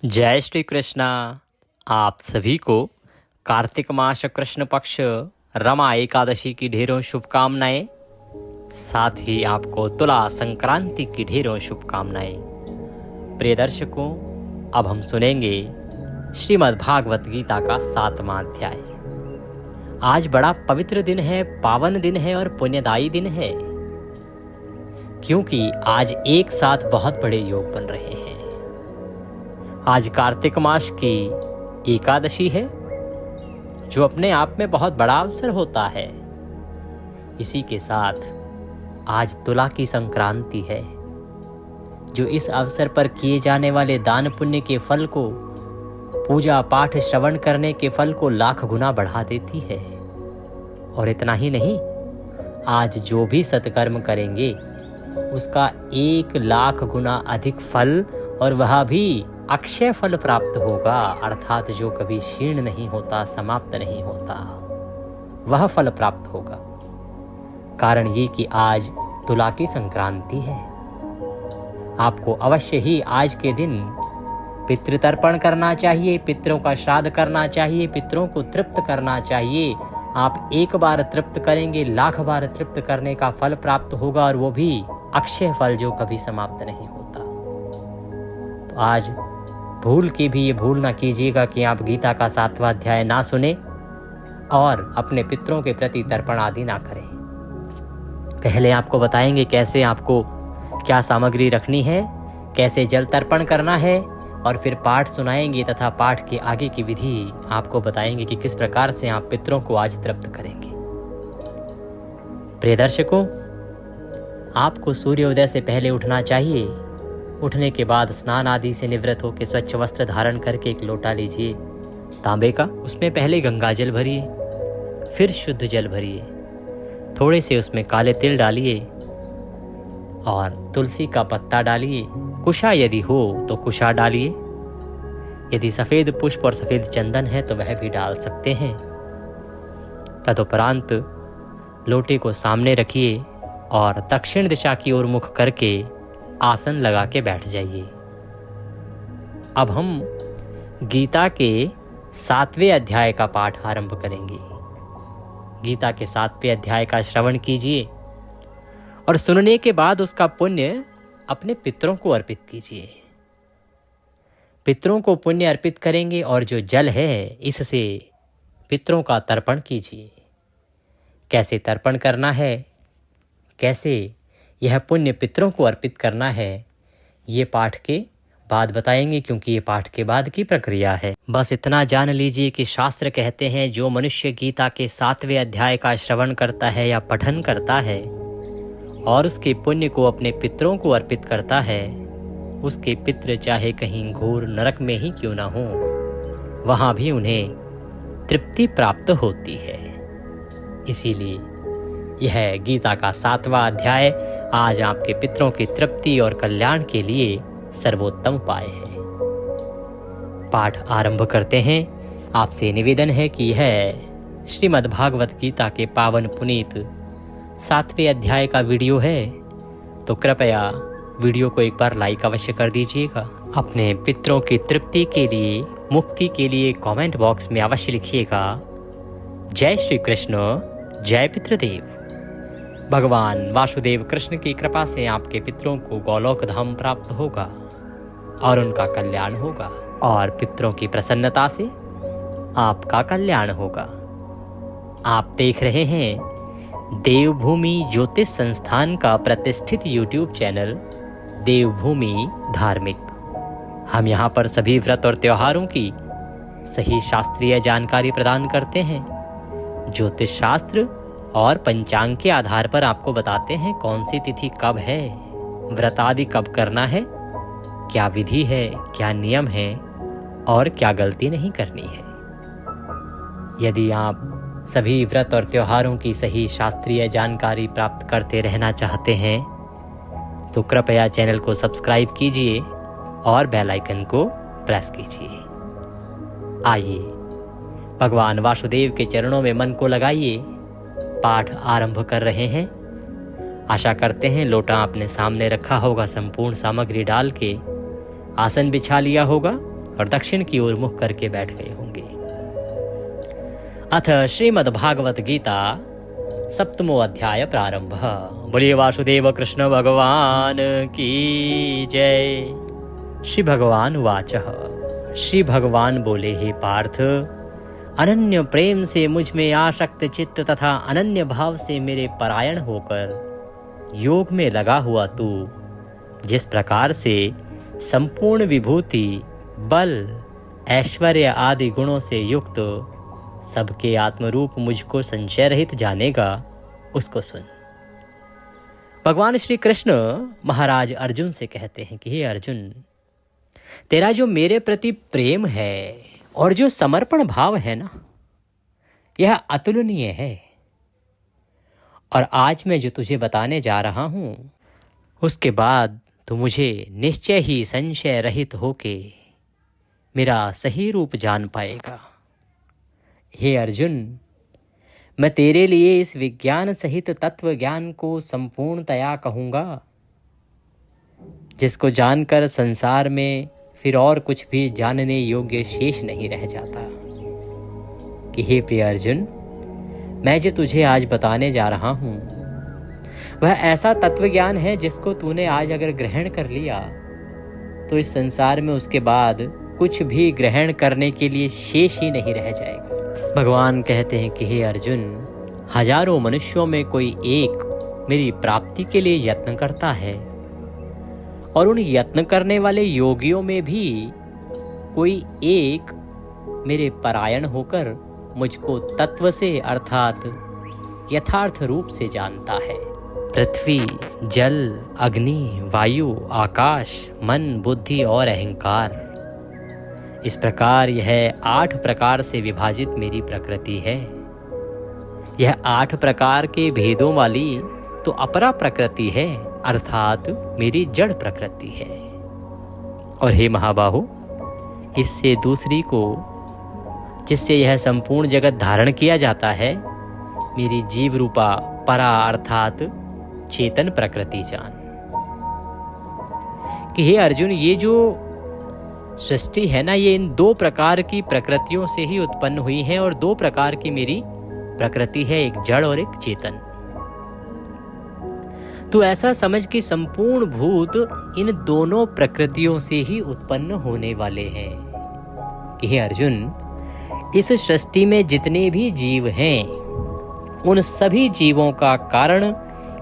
जय श्री कृष्णा। आप सभी को कार्तिक मास कृष्ण पक्ष रमा एकादशी की ढेरों शुभकामनाएं। साथ ही आपको तुला संक्रांति की ढेरों शुभकामनाएं। प्रिय दर्शकों, अब हम सुनेंगे श्रीमद् भागवत गीता का 7वां अध्याय। आज बड़ा पवित्र दिन है, पावन दिन है और पुण्यदायी दिन है, क्योंकि आज एक साथ बहुत बड़े योग बन रहे हैं। आज कार्तिक मास की एकादशी है, जो अपने आप में बहुत बड़ा अवसर होता है। इसी के साथ आज तुला की संक्रांति है, जो इस अवसर पर किए जाने वाले दान पुण्य के फल को, पूजा पाठ श्रवण करने के फल को लाख गुना बढ़ा देती है। और इतना ही नहीं, आज जो भी सत्कर्म करेंगे उसका 1,00,000 गुना अधिक फल, और वह भी अक्षय फल प्राप्त होगा, अर्थात जो कभी क्षीण नहीं होता, समाप्त नहीं होता, वह फल प्राप्त होगा। कारण ये कि आज तुला की संक्रांति है। आपको अवश्य ही आज के दिन पितृतर्पण करना चाहिए, पितरों का श्राद्ध करना चाहिए, पितरों को तृप्त करना चाहिए। आप एक बार तृप्त करेंगे, लाख बार तृप्त करने का फल प्राप्त होगा, और वो भी अक्षय फल जो कभी समाप्त नहीं होता। तो आज भूल के भी ये भूल ना कीजिएगा कि आप गीता का 7वां अध्याय ना सुने और अपने पितरों के प्रति तर्पण आदि ना करें। पहले आपको बताएंगे कैसे आपको क्या सामग्री रखनी है, कैसे जल तर्पण करना है, और फिर पाठ सुनाएंगे तथा पाठ के आगे की विधि आपको बताएंगे कि किस प्रकार से आप पितरों को आज तृप्त करेंगे। प्रिय दर्शकों, आपको सूर्योदय से पहले उठना चाहिए। उठने के बाद स्नान आदि से निवृत्त होकर स्वच्छ वस्त्र धारण करके एक लोटा लीजिए तांबे का। उसमें पहले गंगा जल भरिए, फिर शुद्ध जल भरिए, थोड़े से उसमें काले तिल डालिए और तुलसी का पत्ता डालिए। कुशा यदि हो तो कुशा डालिए, यदि सफ़ेद पुष्प और सफ़ेद चंदन है तो वह भी डाल सकते हैं। तदुपरांत लोटे को सामने रखिए और दक्षिण दिशा की ओर मुख करके आसन लगा के बैठ जाइए। अब हम गीता के 7वें अध्याय का पाठ आरंभ करेंगे। गीता के 7वें अध्याय का श्रवण कीजिए और सुनने के बाद उसका पुण्य अपने पितरों को अर्पित कीजिए। पितरों को पुण्य अर्पित करेंगे और जो जल है इससे पितरों का तर्पण कीजिए। कैसे तर्पण करना है, कैसे यह पुण्य पितरों को अर्पित करना है, ये पाठ के बाद बताएंगे, क्योंकि ये पाठ के बाद की प्रक्रिया है। बस इतना जान लीजिए कि शास्त्र कहते हैं, जो मनुष्य गीता के 7वें अध्याय का श्रवण करता है या पठन करता है और उसके पुण्य को अपने पितरों को अर्पित करता है, उसके पितृ चाहे कहीं घोर नरक में ही क्यों ना हो, वहाँ भी उन्हें तृप्ति प्राप्त होती है। इसीलिए यह गीता का 7वां अध्याय आज आपके पितरों की तृप्ति और कल्याण के लिए सर्वोत्तम उपाय है। पाठ आरंभ करते हैं। आपसे निवेदन है कि यह श्रीमद् भागवत गीता के पावन पुनीत 7वें अध्याय का वीडियो है, तो कृपया वीडियो को एक बार लाइक अवश्य कर दीजिएगा। अपने पितरों की तृप्ति के लिए, मुक्ति के लिए कमेंट बॉक्स में अवश्य लिखिएगा, जय श्री कृष्ण, जय पितृदेव। भगवान वासुदेव कृष्ण की कृपा से आपके पितरों को गोलोक धाम प्राप्त होगा और उनका कल्याण होगा, और पितरों की प्रसन्नता से आपका कल्याण होगा। आप देख रहे हैं देवभूमि ज्योतिष संस्थान का प्रतिष्ठित YouTube चैनल देवभूमि धार्मिक। हम यहाँ पर सभी व्रत और त्योहारों की सही शास्त्रीय जानकारी प्रदान करते हैं। ज्योतिष शास्त्र और पंचांग के आधार पर आपको बताते हैं कौन सी तिथि कब है, व्रत आदि कब करना है, क्या विधि है, क्या नियम है और क्या गलती नहीं करनी है। यदि आप सभी व्रत और त्योहारों की सही शास्त्रीय जानकारी प्राप्त करते रहना चाहते हैं तो कृपया चैनल को सब्सक्राइब कीजिए और बेल आइकन को प्रेस कीजिए। आइए भगवान वासुदेव के चरणों में मन को लगाइए। पाठ आरंभ कर रहे हैं। आशा करते हैं लोटा आपने सामने रखा होगा, संपूर्ण सामग्री डाल के आसन बिछा लिया होगा और दक्षिण की ओर मुख करके बैठ गए होंगे। अथ श्रीमद्भागवत गीता सप्तमो अध्याय प्रारंभ। बोलिए वासुदेव कृष्ण भगवान की जय। श्री भगवान उवाच। श्री भगवान बोले, हे पार्थ, अनन्य प्रेम से मुझ में आसक्त चित्त तथा अनन्य भाव से मेरे परायण होकर योग में लगा हुआ तू जिस प्रकार से संपूर्ण विभूति, बल, ऐश्वर्य आदि गुणों से युक्त सबके आत्मरूप मुझको संशय रहित जानेगा, उसको सुन। भगवान श्री कृष्ण महाराज अर्जुन से कहते हैं कि हे अर्जुन, तेरा जो मेरे प्रति प्रेम है और जो समर्पण भाव है ना, यह अतुलनीय है। और आज मैं जो तुझे बताने जा रहा हूं, उसके बाद तो मुझे निश्चय ही संशय रहित होके मेरा सही रूप जान पाएगा। हे अर्जुन, मैं तेरे लिए इस विज्ञान सहित तत्व ज्ञान को संपूर्णतया कहूँगा, जिसको जानकर संसार में फिर और कुछ भी जानने योग्य शेष नहीं रह जाता। कि हे प्रिय अर्जुन, मैं जो तुझे आज बताने जा रहा हूँ वह ऐसा तत्व ज्ञान है जिसको तूने आज अगर ग्रहण कर लिया तो इस संसार में उसके बाद कुछ भी ग्रहण करने के लिए शेष ही नहीं रह जाएगा। भगवान कहते हैं कि हे अर्जुन, हजारों मनुष्यों में कोई एक मेरी प्राप्ति के लिए यत्न करता है और उन यत्न करने वाले योगियों में भी कोई एक मेरे परायण होकर मुझको तत्व से अर्थात यथार्थ रूप से जानता है। पृथ्वी, जल, अग्नि, वायु, आकाश, मन, बुद्धि और अहंकार, इस प्रकार यह 8 प्रकार से विभाजित मेरी प्रकृति है। यह 8 प्रकार के भेदों वाली तो अपरा प्रकृति है, अर्थात मेरी जड़ प्रकृति है। और हे महाबाहु, इससे दूसरी को जिससे यह संपूर्ण जगत धारण किया जाता है, मेरी जीव रूपा परा अर्थात चेतन प्रकृति जान। कि हे अर्जुन, ये जो सृष्टि है ना, ये इन 2 प्रकार की प्रकृतियों से ही उत्पन्न हुई है और 2 प्रकार की मेरी प्रकृति है, एक जड़ और एक चेतन। तो ऐसा समझ कि संपूर्ण भूत इन दोनों प्रकृतियों से ही उत्पन्न होने वाले हैं। कि हे अर्जुन, इस सृष्टि में जितने भी जीव हैं, उन सभी जीवों का कारण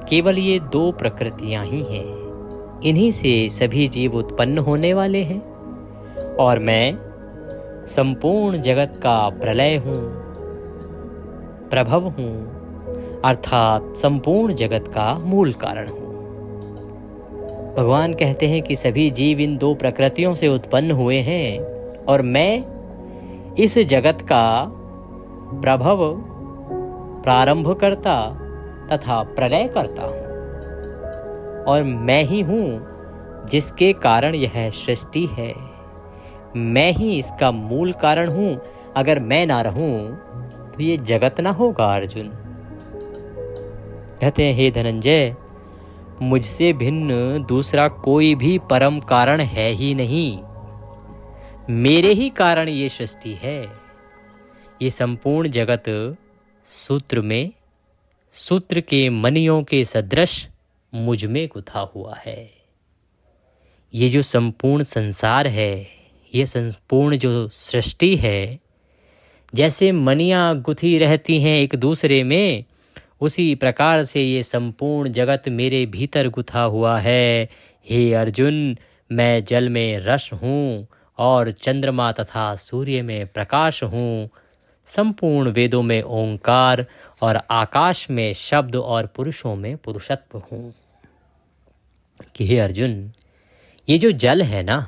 केवल ये 2 प्रकृतियां ही हैं। इन्हीं से सभी जीव उत्पन्न होने वाले हैं और मैं संपूर्ण जगत का प्रलय हूँ, प्रभव हूँ, अर्थात संपूर्ण जगत का मूल कारण हूँ। भगवान कहते हैं कि सभी जीव इन 2 प्रकृतियों से उत्पन्न हुए हैं और मैं इस जगत का प्रभव, प्रारंभ करता तथा प्रलय करता हूँ। और मैं ही हूँ जिसके कारण यह सृष्टि है। मैं ही इसका मूल कारण हूँ। अगर मैं ना रहूं तो ये जगत ना होगा। अर्जुन कहते हैं, हे धनंजय, मुझसे भिन्न दूसरा कोई भी परम कारण है ही नहीं। मेरे ही कारण ये सृष्टि है। ये संपूर्ण जगत सूत्र में, सूत्र के मणियों के सदृश मुझ में गुथा हुआ है। ये जो संपूर्ण संसार है, ये संपूर्ण जो सृष्टि है, जैसे मणियाँ गुथी रहती हैं एक दूसरे में, उसी प्रकार से ये संपूर्ण जगत मेरे भीतर गुथा हुआ है। हे अर्जुन, मैं जल में रस हूँ और चंद्रमा तथा सूर्य में प्रकाश हूँ। संपूर्ण वेदों में ओंकार और आकाश में शब्द और पुरुषों में पुरुषत्व हूँ। कि हे अर्जुन, ये जो जल है ना,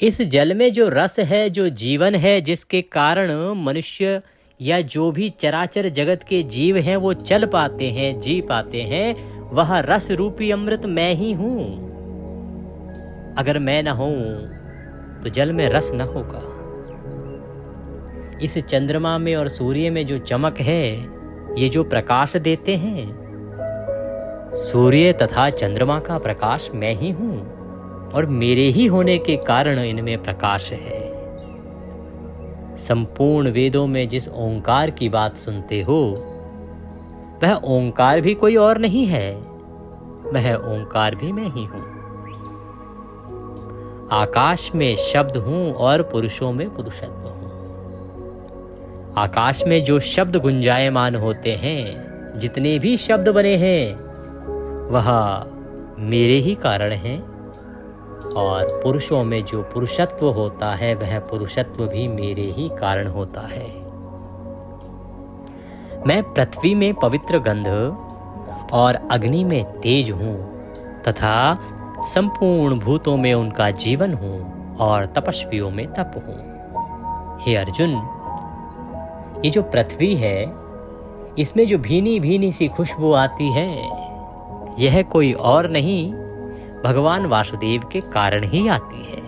इस जल में जो रस है, जो जीवन है, जिसके कारण मनुष्य या जो भी चराचर जगत के जीव हैं वो चल पाते हैं, जी पाते हैं, वह रस रूपी अमृत मैं ही हूँ। अगर मैं न हूँ तो जल में रस न होगा। इस चंद्रमा में और सूर्य में जो चमक है, ये जो प्रकाश देते हैं, सूर्य तथा चंद्रमा का प्रकाश मैं ही हूँ। और मेरे ही होने के कारण इनमें प्रकाश है। संपूर्ण वेदों में जिस ओंकार की बात सुनते हो, वह ओंकार भी कोई और नहीं है, वह ओंकार भी मैं ही हूं। आकाश में शब्द हूं और पुरुषों में पुरुषत्व हूं। आकाश में जो शब्द गुंजायमान होते हैं, जितने भी शब्द बने हैं, वह मेरे ही कारण हैं। और पुरुषों में जो पुरुषत्व होता है, वह पुरुषत्व भी मेरे ही कारण होता है। मैं पृथ्वी में पवित्र गंध और अग्नि में तेज हूँ तथा संपूर्ण भूतों में उनका जीवन हूँ और तपस्वियों में तप हूँ। हे अर्जुन, ये जो पृथ्वी है, इसमें जो भीनी भीनी सी खुशबू आती है, यह कोई और नहीं, भगवान वासुदेव के कारण ही आती है।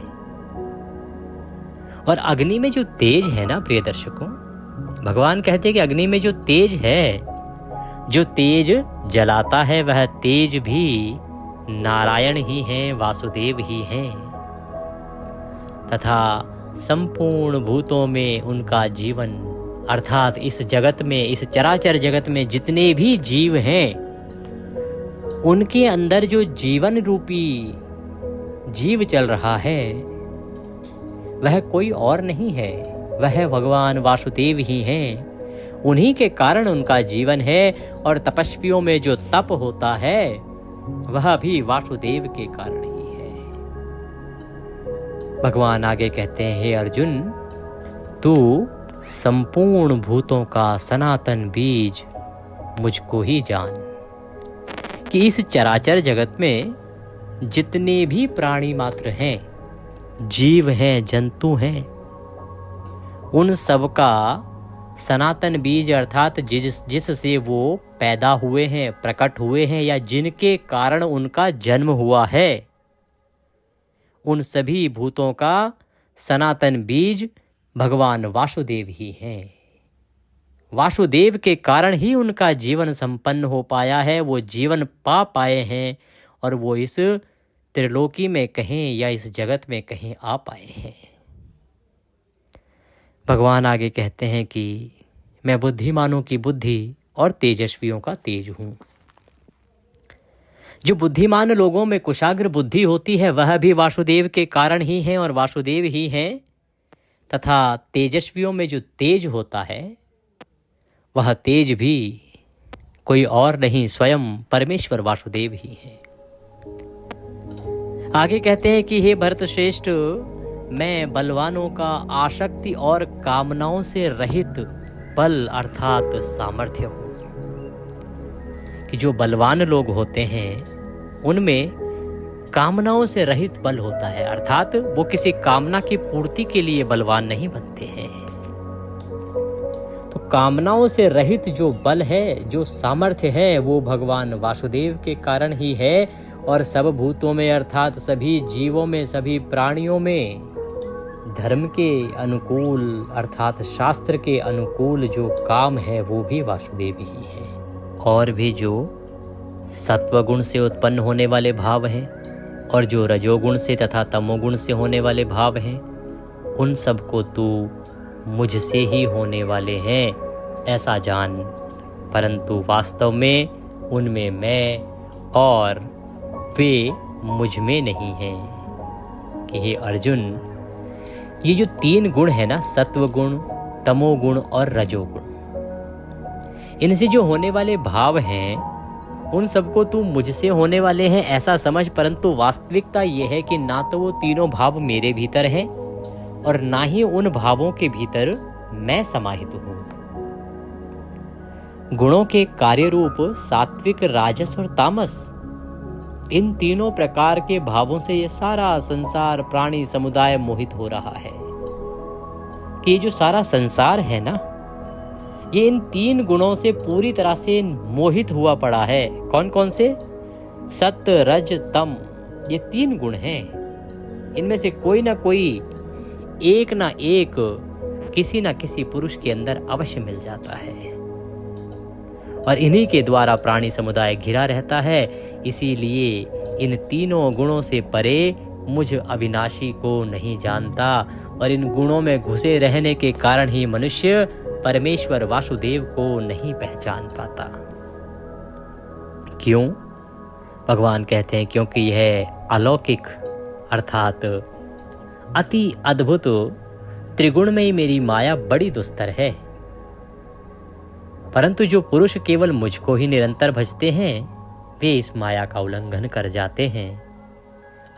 और अग्नि में जो तेज है ना प्रिय दर्शकों, भगवान कहते हैं कि अग्नि में जो तेज है, जो तेज जलाता है, वह तेज भी नारायण ही हैं, वासुदेव ही हैं। तथा संपूर्ण भूतों में उनका जीवन, अर्थात इस जगत में, इस चराचर जगत में जितने भी जीव हैं, उनके अंदर जो जीवन रूपी जीव चल रहा है, वह कोई और नहीं है, वह भगवान वासुदेव ही हैं। उन्हीं के कारण उनका जीवन है। और तपस्वियों में जो तप होता है, वह भी वासुदेव के कारण ही है। भगवान आगे कहते हैं, हे अर्जुन, तू संपूर्ण भूतों का सनातन बीज मुझको ही जान कि इस चराचर जगत में जितने भी प्राणी मात्र हैं, जीव हैं, जंतु हैं, उन सब का सनातन बीज अर्थात जिससे वो पैदा हुए हैं, प्रकट हुए हैं, या जिनके कारण उनका जन्म हुआ है, उन सभी भूतों का सनातन बीज भगवान वासुदेव ही हैं। वासुदेव के कारण ही उनका जीवन संपन्न हो पाया है, वो जीवन पा पाए हैं और वो इस त्रिलोकी में कहीं या इस जगत में कहीं आ पाए हैं। भगवान आगे कहते हैं कि मैं बुद्धिमानों की बुद्धि और तेजस्वियों का तेज हूँ। जो बुद्धिमान लोगों में कुशाग्र बुद्धि होती है, वह भी वासुदेव के कारण ही हैं और वासुदेव ही हैं। तथा तेजस्वियों में जो तेज होता है, वह तेज भी कोई और नहीं, स्वयं परमेश्वर वासुदेव ही है। आगे कहते हैं कि हे भरत श्रेष्ठ, मैं बलवानों का आसक्ति और कामनाओं से रहित बल अर्थात सामर्थ्य हूँ। कि जो बलवान लोग होते हैं, उनमें कामनाओं से रहित बल होता है, अर्थात वो किसी कामना की पूर्ति के लिए बलवान नहीं बनते हैं। तो कामनाओं से रहित जो बल है, जो सामर्थ्य है, वो भगवान वासुदेव के कारण ही है। और सब भूतों में अर्थात सभी जीवों में, सभी प्राणियों में धर्म के अनुकूल अर्थात शास्त्र के अनुकूल जो काम है, वो भी वासुदेव ही है। और भी जो सत्वगुण से उत्पन्न होने वाले भाव हैं और जो रजोगुण से तथा तमोगुण से होने वाले भाव हैं, उन सबको तू मुझसे ही होने वाले हैं ऐसा जान। परंतु वास्तव में उनमें मैं और वे मुझ में नहीं हैं। कि हे अर्जुन, ये जो तीन गुण है ना, सत्वगुण, तमोगुण और रजोगुण, इनसे जो होने वाले भाव हैं, उन सबको तू मुझसे होने वाले हैं ऐसा समझ। परंतु वास्तविकता ये है कि ना तो वो तीनों भाव मेरे भीतर हैं और ना ही उन भावों के भीतर मैं समाहित हूँ। गुणों के कार्य रूप सात्विक, राजस और तामस, इन तीनों प्रकार के भावों से ये सारा संसार, प्राणी समुदाय मोहित हो रहा है। कि ये जो सारा संसार है ना, ये इन तीन गुणों से पूरी तरह से मोहित हुआ पड़ा है। कौन कौन से? सत्य, रज, तम, ये तीन गुण हैं। इनमें से कोई ना कोई, एक ना एक, किसी ना किसी पुरुष के अंदर अवश्य मिल जाता है और इन्हीं के द्वारा प्राणी समुदाय घिरा रहता है। इसीलिए इन तीनों गुणों से परे मुझ अविनाशी को नहीं जानता, और इन गुणों में घुसे रहने के कारण ही मनुष्य परमेश्वर वासुदेव को नहीं पहचान पाता। क्यों? भगवान कहते हैं क्योंकि यह अलौकिक अर्थात अति अद्भुत त्रिगुणमयी मेरी माया बड़ी दुस्तर है। परंतु जो पुरुष केवल मुझको ही निरंतर भजते हैं वे इस माया का उल्लंघन कर जाते हैं,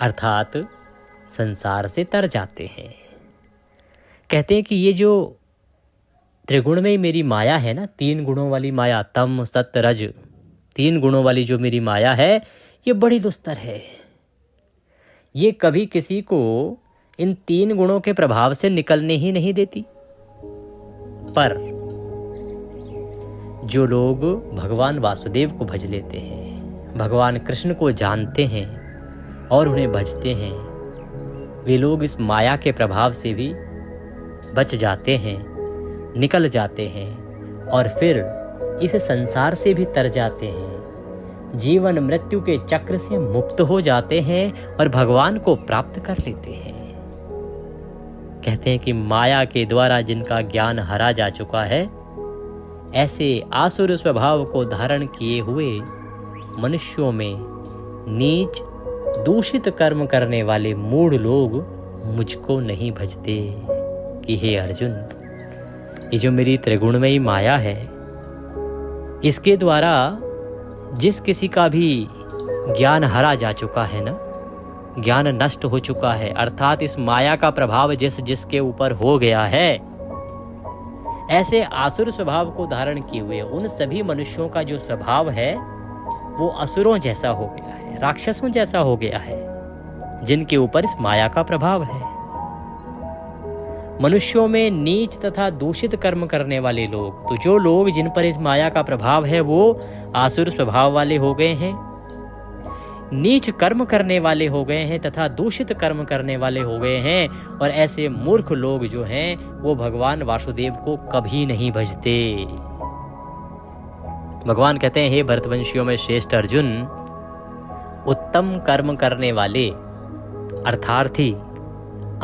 अर्थात संसार से तर जाते हैं। कहते हैं कि ये जो त्रिगुणमयी मेरी माया है ना, 3 गुणों वाली माया, तम सत्य रज, 3 गुणों वाली जो मेरी माया है ये बड़ी दुस्तर है। ये कभी किसी को इन 3 गुणों के प्रभाव से निकलने ही नहीं देती। पर जो लोग भगवान वासुदेव को भज लेते हैं, भगवान कृष्ण को जानते हैं और उन्हें भजते हैं, वे लोग इस माया के प्रभाव से भी बच जाते हैं, निकल जाते हैं और फिर इस संसार से भी तर जाते हैं, जीवन मृत्यु के चक्र से मुक्त हो जाते हैं और भगवान को प्राप्त कर लेते हैं। कहते हैं कि माया के द्वारा जिनका ज्ञान हरा जा चुका है, ऐसे आसुर स्वभाव को धारण किए हुए मनुष्यों में नीच दूषित कर्म करने वाले मूढ़ लोग मुझको नहीं भजते। कि हे अर्जुन, ये जो मेरी त्रिगुणमयी माया है, इसके द्वारा जिस किसी का भी ज्ञान हरा जा चुका है ना, ज्ञान नष्ट हो चुका है, अर्थात इस माया का प्रभाव जिसके ऊपर हो गया है, ऐसे आसुर स्वभाव को धारण किए हुए उन सभी मनुष्यों का जो स्वभाव है वो असुरों जैसा हो गया है, राक्षसों जैसा हो गया है, जिनके ऊपर इस माया का प्रभाव है। मनुष्यों में नीच तथा दूषित कर्म करने वाले लोग, तो जो लोग जिन पर इस माया का प्रभाव है वो आसुर स्वभाव वाले हो गए हैं, नीच कर्म करने वाले हो गए हैं तथा दूषित कर्म करने वाले हो गए हैं। और ऐसे मूर्ख लोग जो हैं वो भगवान वासुदेव को कभी नहीं भजते। भगवान कहते हैं, हे भरतवंशियों में श्रेष्ठ अर्जुन, उत्तम कर्म करने वाले अर्थार्थी,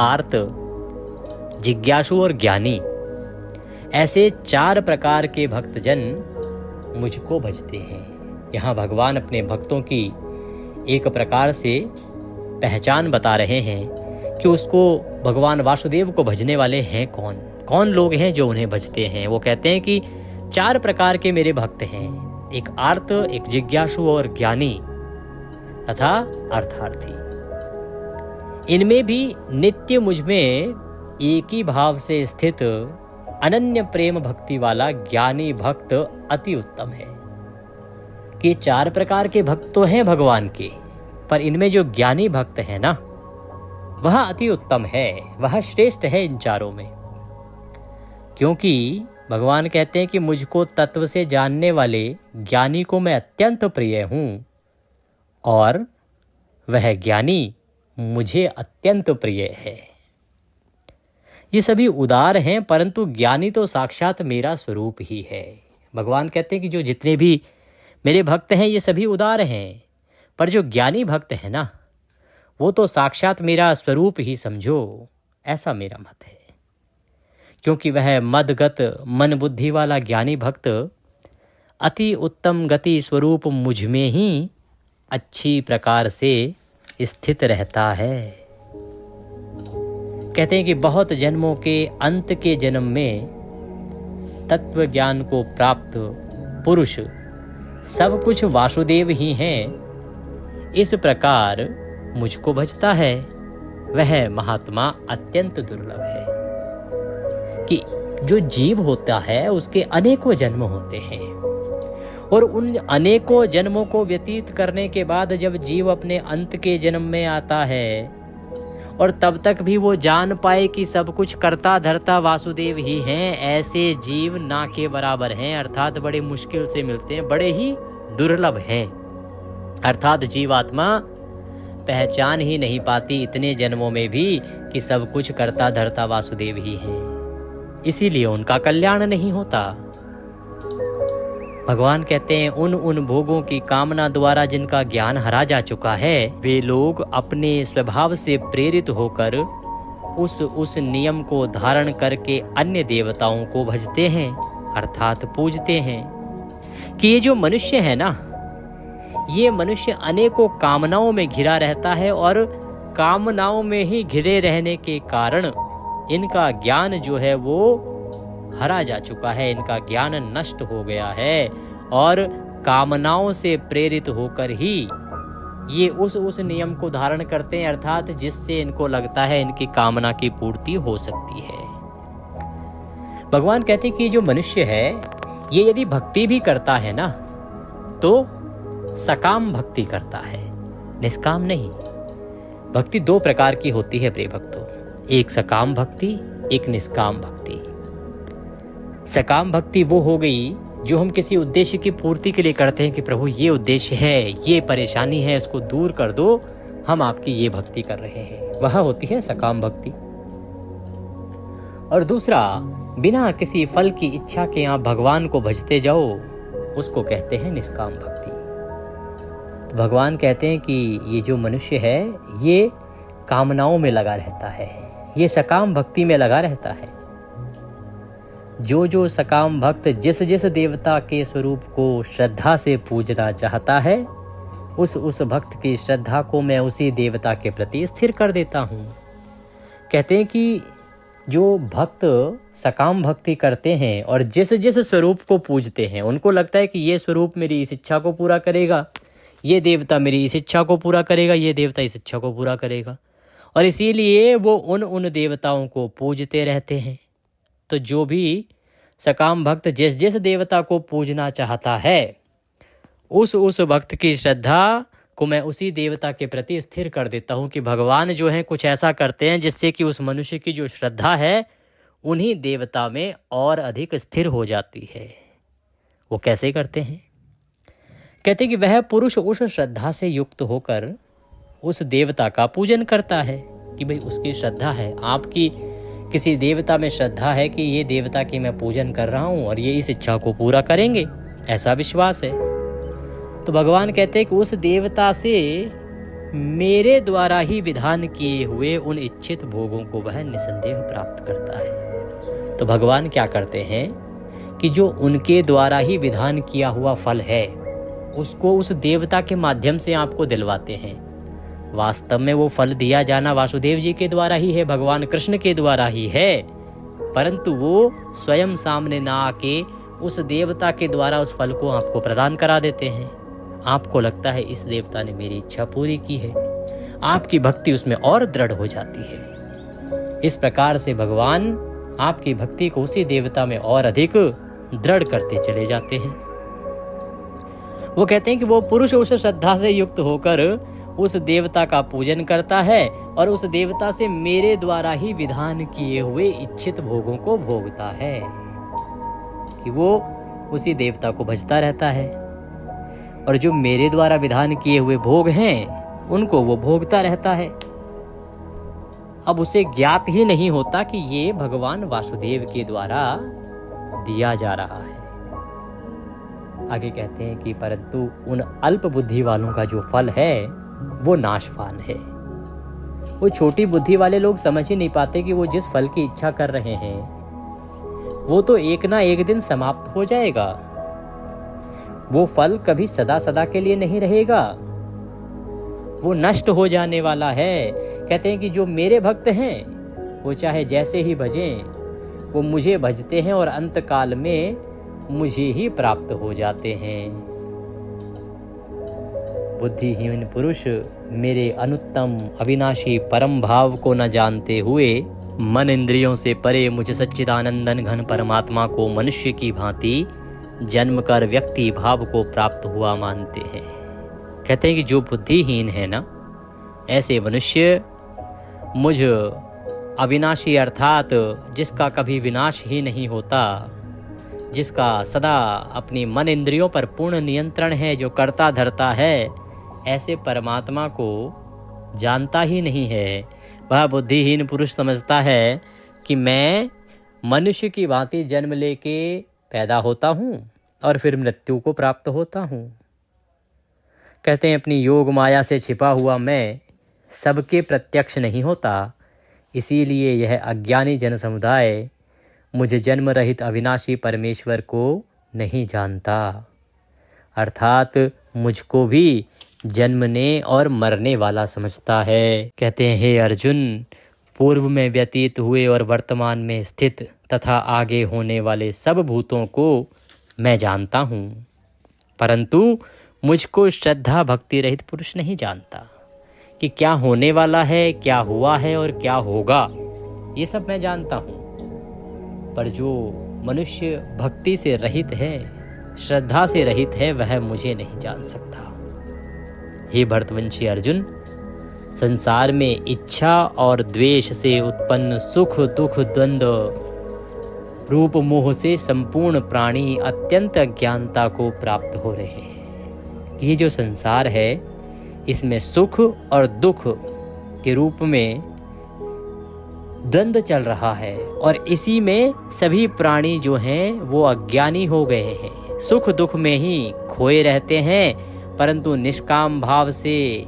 आर्त, जिज्ञासु और ज्ञानी, ऐसे 4 प्रकार के भक्तजन मुझको भजते हैं। यहाँ भगवान अपने भक्तों की एक प्रकार से पहचान बता रहे हैं कि उसको भगवान वासुदेव को भजने वाले हैं कौन, कौन लोग हैं जो उन्हें भजते हैं। वो कहते हैं कि 4 प्रकार के मेरे भक्त हैं, एक आर्त, एक जिज्ञासु और ज्ञानी तथा अर्थार्थी। इनमें भी नित्य मुझमें एक ही भाव से स्थित अनन्य प्रेम भक्ति वाला ज्ञानी भक्त अति उत्तम है। कि 4 प्रकार के भक्त तो हैं भगवान के, पर इनमें जो ज्ञानी भक्त है ना, वह अति उत्तम है, वह श्रेष्ठ है इन चारों में। क्योंकि भगवान कहते हैं कि मुझको तत्व से जानने वाले ज्ञानी को मैं अत्यंत प्रिय हूं और वह ज्ञानी मुझे अत्यंत प्रिय है। ये सभी उदार हैं, परंतु ज्ञानी तो साक्षात मेरा स्वरूप ही है। भगवान कहते हैं कि जो जितने भी मेरे भक्त हैं ये सभी उदार हैं, पर जो ज्ञानी भक्त है ना, वो तो साक्षात मेरा स्वरूप ही समझो, ऐसा मेरा मत है। क्योंकि वह मदगत मन बुद्धि वाला ज्ञानी भक्त अति उत्तम गति स्वरूप मुझ में ही अच्छी प्रकार से स्थित रहता है। कहते हैं कि बहुत जन्मों के अंत के जन्म में तत्व ज्ञान को प्राप्त पुरुष सब कुछ वासुदेव ही हैं, इस प्रकार मुझको भजता है, वह महात्मा अत्यंत दुर्लभ है। कि जो जीव होता है उसके अनेकों जन्म होते हैं और उन अनेकों जन्मों को व्यतीत करने के बाद जब जीव अपने अंत के जन्म में आता है और तब तक भी वो जान पाए कि सब कुछ करता धरता वासुदेव ही हैं, ऐसे जीव ना के बराबर हैं, अर्थात बड़े मुश्किल से मिलते हैं, बड़े ही दुर्लभ हैं। अर्थात जीवात्मा पहचान ही नहीं पाती इतने जन्मों में भी कि सब कुछ करता धरता वासुदेव ही हैं, इसीलिए उनका कल्याण नहीं होता। भगवान कहते हैं उन भोगों की कामना द्वारा जिनका ज्ञान हरा जा चुका है, वे लोग अपने स्वभाव से प्रेरित होकर उस नियम को धारण करके अन्य देवताओं को भजते हैं, अर्थात पूजते हैं। कि ये जो मनुष्य है ना, ये मनुष्य अनेकों कामनाओं में घिरा रहता है और कामनाओं में ही घिरे रहने के कारण इनका ज्ञान जो है वो हरा जा चुका है, इनका ज्ञान नष्ट हो गया है और कामनाओं से प्रेरित होकर ही ये उस नियम को धारण करते हैं, अर्थात जिससे इनको लगता है इनकी कामना की पूर्ति हो सकती है। भगवान कहते हैं कि जो मनुष्य है ये यदि भक्ति भी करता है ना तो सकाम भक्ति करता है, निष्काम नहीं। भक्ति दो प्रकार की होती है प्रिय भक्तों, एक सकाम भक्ति, एक निष्काम भक्ति। सकाम भक्ति वो हो गई जो हम किसी उद्देश्य की पूर्ति के लिए करते हैं कि प्रभु ये उद्देश्य है, ये परेशानी है, इसको दूर कर दो, हम आपकी ये भक्ति कर रहे हैं, वह होती है सकाम भक्ति। और दूसरा, बिना किसी फल की इच्छा के आप भगवान को भजते जाओ, उसको कहते हैं निष्काम भक्ति। तो भगवान कहते हैं कि ये जो मनुष्य है ये कामनाओं में लगा रहता है, ये सकाम भक्ति में लगा रहता है। जो सकाम भक्त जिस देवता के स्वरूप को श्रद्धा से पूजना चाहता है, उस भक्त की श्रद्धा को मैं उसी देवता के प्रति स्थिर कर देता हूँ। कहते हैं कि जो भक्त सकाम भक्ति करते हैं और जिस स्वरूप को पूजते हैं, उनको लगता है कि ये स्वरूप मेरी इस इच्छा को पूरा करेगा, ये देवता मेरी इस इच्छा को पूरा करेगा, ये देवता इस इच्छा को पूरा करेगा, और इसीलिए वो उन देवताओं को पूजते रहते हैं। तो जो भी सकाम भक्त जिस देवता को पूजना चाहता है, उस भक्त की श्रद्धा को मैं उसी देवता के प्रति स्थिर कर देता हूँ कि भगवान जो है कुछ ऐसा करते हैं जिससे कि उस मनुष्य की जो श्रद्धा है उन्हीं देवता में और अधिक स्थिर हो जाती है। वो कैसे करते हैं? कहते कि वह पुरुष उस श्रद्धा से युक्त होकर उस देवता का पूजन करता है कि भाई उसकी श्रद्धा है, आपकी किसी देवता में श्रद्धा है कि ये देवता की मैं पूजन कर रहा हूँ और ये इस इच्छा को पूरा करेंगे, ऐसा विश्वास है। तो भगवान कहते हैं कि उस देवता से मेरे द्वारा ही विधान किए हुए उन इच्छित भोगों को वह निसंदेह प्राप्त करता है। तो भगवान क्या करते हैं कि जो उनके द्वारा ही विधान किया हुआ फल है उसको उस देवता के माध्यम से आपको दिलवाते हैं। वास्तव में वो फल दिया जाना वासुदेव जी के द्वारा ही है, भगवान कृष्ण के द्वारा ही है, परंतु वो स्वयं सामने ना आके उस देवता के द्वारा उस फल को आपको प्रदान करा देते हैं। आपको लगता है इस देवता ने मेरी इच्छा पूरी की है, आपकी भक्ति उसमें और दृढ़ हो जाती है। इस प्रकार से भगवान आपकी भक्ति को उसी देवता में और अधिक दृढ़ करते चले जाते हैं। वो कहते हैं कि वो पुरुष उस श्रद्धा से युक्त होकर उस देवता का पूजन करता है और उस देवता से मेरे द्वारा ही विधान किए हुए इच्छित भोगों को भोगता है, कि वो उसी देवता को भजता रहता है और जो मेरे द्वारा विधान किए हुए भोग हैं उनको वो भोगता रहता है। अब उसे ज्ञात ही नहीं होता कि ये भगवान वासुदेव के द्वारा दिया जा रहा है। आगे कहते हैं कि परंतु उन अल्प बुद्धि वालों का जो फल है वो नाशवान है। वो छोटी बुद्धि वाले लोग समझ ही नहीं पाते कि वो जिस फल की इच्छा कर रहे हैं वो तो एक ना एक दिन समाप्त हो जाएगा, वो फल कभी सदा सदा के लिए नहीं रहेगा, वो नष्ट हो जाने वाला है। कहते हैं कि जो मेरे भक्त हैं वो चाहे जैसे ही भजें, वो मुझे भजते हैं और अंत काल में मुझे ही प्राप्त हो जाते हैं। बुद्धिहीन पुरुष मेरे अनुत्तम अविनाशी परम भाव को न जानते हुए मन इंद्रियों से परे मुझ सच्चिदानंदन घन परमात्मा को मनुष्य की भांति जन्म कर व्यक्ति भाव को प्राप्त हुआ मानते हैं। कहते हैं कि जो बुद्धिहीन है ना, ऐसे मनुष्य मुझ अविनाशी अर्थात जिसका कभी विनाश ही नहीं होता, जिसका सदा अपनी मन इंद्रियों पर पूर्ण नियंत्रण है, जो करता धरता है, ऐसे परमात्मा को जानता ही नहीं है। वह बुद्धिहीन पुरुष समझता है कि मैं मनुष्य की भांति जन्म लेके पैदा होता हूँ और फिर मृत्यु को प्राप्त होता हूँ। कहते हैं अपनी योग माया से छिपा हुआ मैं सबके प्रत्यक्ष नहीं होता, इसीलिए यह अज्ञानी जन समुदाय मुझे जन्म रहित अविनाशी परमेश्वर को नहीं जानता, अर्थात मुझको भी जन्मने और मरने वाला समझता है। कहते हैं हे अर्जुन, पूर्व में व्यतीत हुए और वर्तमान में स्थित तथा आगे होने वाले सब भूतों को मैं जानता हूँ, परंतु मुझको श्रद्धा भक्ति रहित पुरुष नहीं जानता कि क्या होने वाला है, क्या हुआ है और क्या होगा, ये सब मैं जानता हूँ। पर जो मनुष्य भक्ति से रहित है, श्रद्धा से रहित है, वह मुझे नहीं जान सकता। हे भरतवंशी अर्जुन, संसार में इच्छा और द्वेष से उत्पन्न सुख दुख द्वंद्व रूप मोह से संपूर्ण प्राणी अत्यंत अज्ञानता को प्राप्त हो रहे हैं। ये जो संसार है, इसमें सुख और दुख के रूप में द्वंद्व चल रहा है और इसी में सभी प्राणी जो हैं वो अज्ञानी हो गए हैं। सुख दुख में ही खोए रहते हैं, परंतु निष्काम भाव से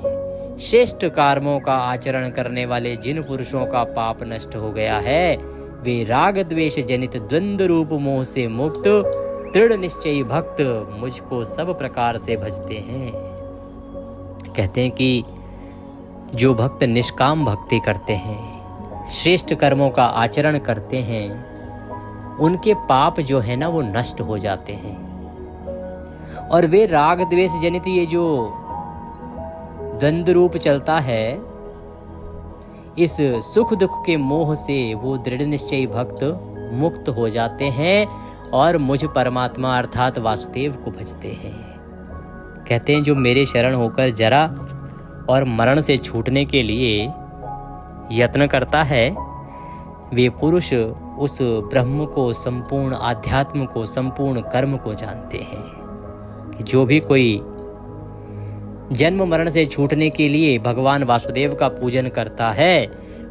श्रेष्ठ कर्मों का आचरण करने वाले जिन पुरुषों का पाप नष्ट हो गया है, वे राग द्वेष जनित द्वंद्व रूप मोह से मुक्त दृढ़ निश्चयी भक्त मुझको सब प्रकार से भजते हैं। कहते हैं कि जो भक्त निष्काम भक्ति करते हैं, श्रेष्ठ कर्मों का आचरण करते हैं, उनके पाप जो है ना वो नष्ट हो जाते हैं और वे राग द्वेष जनित ये जो द्वंद्व रूप चलता है, इस सुख दुख के मोह से वो दृढ़ निश्चयी भक्त मुक्त हो जाते हैं और मुझ परमात्मा अर्थात वासुदेव को भजते हैं। कहते हैं जो मेरे शरण होकर जरा और मरण से छूटने के लिए यत्न करता है, वे पुरुष उस ब्रह्म को, संपूर्ण आध्यात्म को, संपूर्ण कर्म को जानते हैं कि जो भी कोई जन्म मरण से छूटने के लिए भगवान वासुदेव का पूजन करता है,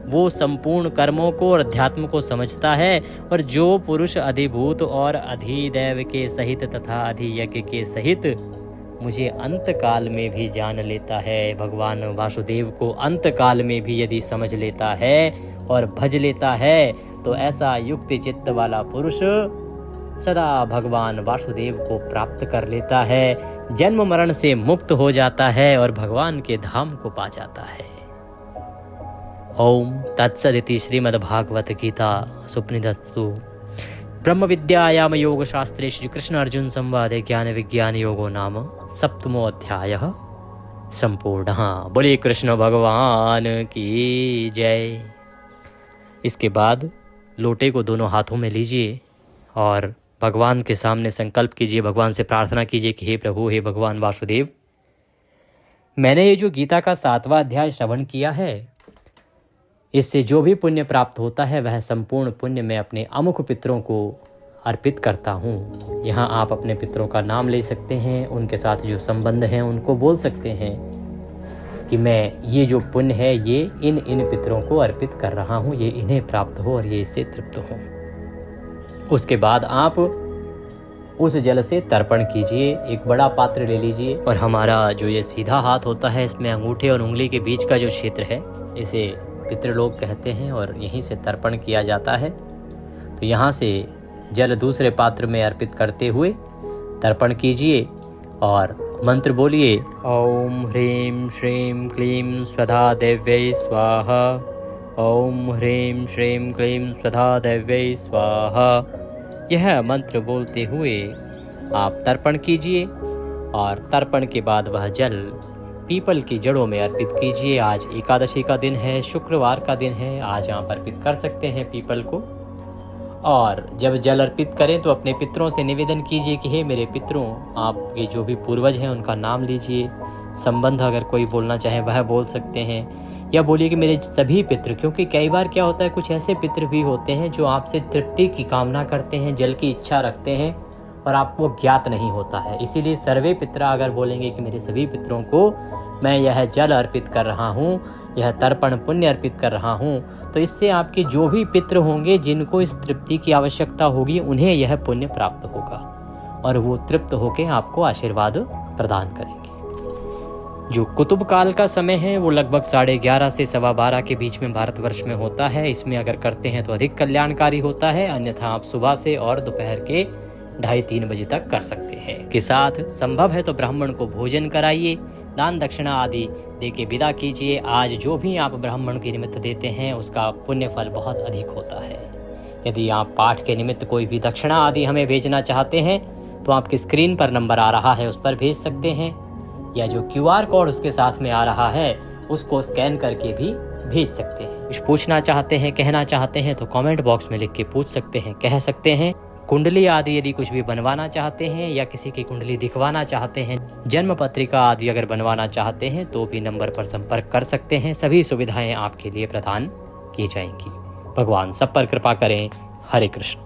वो संपूर्ण कर्मों को और अध्यात्म को समझता है। और जो पुरुष अधिभूत और अधिदैव के सहित तथा अधियज्ञ के सहित मुझे अंत काल में भी जान लेता है, भगवान वासुदेव को अंत काल में भी यदि समझ लेता है और भज लेता है, तो ऐसा युक्ति चित्त वाला पुरुष सदा भगवान वासुदेव को प्राप्त कर लेता है, जन्म मरण से मुक्त हो जाता है और भगवान के धाम को पा जाता है। ओम तत्सदिति श्रीमद्भागवत गीता सुपनिषत्सु ब्रह्म विद्यायाम योग शास्त्रे श्री कृष्ण अर्जुन संवादे ज्ञान विज्ञान योगो नाम सप्तमो अध्याय संपूर्णः। बोले कृष्ण भगवान की जय। इसके बाद लोटे को दोनों हाथों में लीजिए और भगवान के सामने संकल्प कीजिए, भगवान से प्रार्थना कीजिए कि हे प्रभु, हे भगवान वासुदेव, मैंने ये जो गीता का 7वां अध्याय श्रवण किया है, इससे जो भी पुण्य प्राप्त होता है वह संपूर्ण पुण्य मैं अपने अमुख पितरों को अर्पित करता हूँ। यहाँ आप अपने पितरों का नाम ले सकते हैं, उनके साथ जो संबंध हैं उनको बोल सकते हैं कि मैं ये जो पुण्य है ये इन पितरों को अर्पित कर रहा हूँ, ये इन्हें प्राप्त हो और ये इससे तृप्त हो। उसके बाद आप उस जल से तर्पण कीजिए। एक बड़ा पात्र ले लीजिए और हमारा जो ये सीधा हाथ होता है, इसमें अंगूठे और उंगली के बीच का जो क्षेत्र है, इसे पितृलोक कहते हैं और यहीं से तर्पण किया जाता है। तो यहाँ से जल दूसरे पात्र में अर्पित करते हुए तर्पण कीजिए और मंत्र बोलिए, ओम ह्रीं श्रीं क्लीं स्वधा देव्यै स्वाहा, ओम ह्रीं श्रीं क्लीं स्वधा देव्यै स्वाहा। यह मंत्र बोलते हुए आप तर्पण कीजिए और तर्पण के बाद वह जल पीपल की जड़ों में अर्पित कीजिए। आज एकादशी का दिन है, शुक्रवार का दिन है, आज आप अर्पित कर सकते हैं पीपल को। और जब जल अर्पित करें तो अपने पितरों से निवेदन कीजिए कि हे मेरे पितरों, आपके जो भी पूर्वज हैं उनका नाम लीजिए। संबंध अगर कोई बोलना चाहे वह बोल सकते हैं, या बोलिए कि मेरे सभी पितृ, क्योंकि कई बार क्या होता है, कुछ ऐसे पितृ भी होते हैं जो आपसे तृप्ति की कामना करते हैं, जल की इच्छा रखते हैं और आपको ज्ञात नहीं होता है। इसीलिए सर्वे पितरा अगर बोलेंगे कि मेरे सभी पितरों को मैं यह जल अर्पित कर रहा हूँ, यह तर्पण पुण्य अर्पित कर रहा हूँ, तो इससे आपके जो भी पितृ होंगे जिनको इस तृप्ति की आवश्यकता होगी, उन्हें यह पुण्य प्राप्त होगा। और वो तृप्त होकर आपको आशीर्वाद प्रदान करेंगे। जो कुतुब काल का समय है वो लगभग 11:30 से 12:15 के बीच में भारतवर्ष में होता है। इसमें अगर करते हैं तो अधिक कल्याणकारी होता है, अन्यथा आप सुबह से और दोपहर के 2:30-3 बजे तक कर सकते हैं। के साथ संभव है तो ब्राह्मण को भोजन कराइए, दान दक्षिणा आदि देके विदा कीजिए। आज जो भी आप ब्राह्मण के निमित्त देते हैं उसका पुण्य फल बहुत अधिक होता है। यदि आप पाठ के निमित्त कोई भी दक्षिणा आदि हमें भेजना चाहते हैं तो आपकी स्क्रीन पर नंबर आ रहा है, उस पर भेज सकते हैं, या जो QR कोड उसके साथ में आ रहा है उसको स्कैन करके भी भेज सकते हैं। कुछ पूछना चाहते हैं, कहना चाहते हैं तो कमेंट बॉक्स में लिख के पूछ सकते हैं, कह सकते हैं। कुंडली आदि यदि कुछ भी बनवाना चाहते हैं या किसी की कुंडली दिखवाना चाहते हैं, जन्म पत्रिका आदि अगर बनवाना चाहते हैं तो भी नंबर पर संपर्क कर सकते हैं। सभी सुविधाएं आपके लिए प्रदान की जाएंगी। भगवान सब पर कृपा करें। हरे कृष्ण।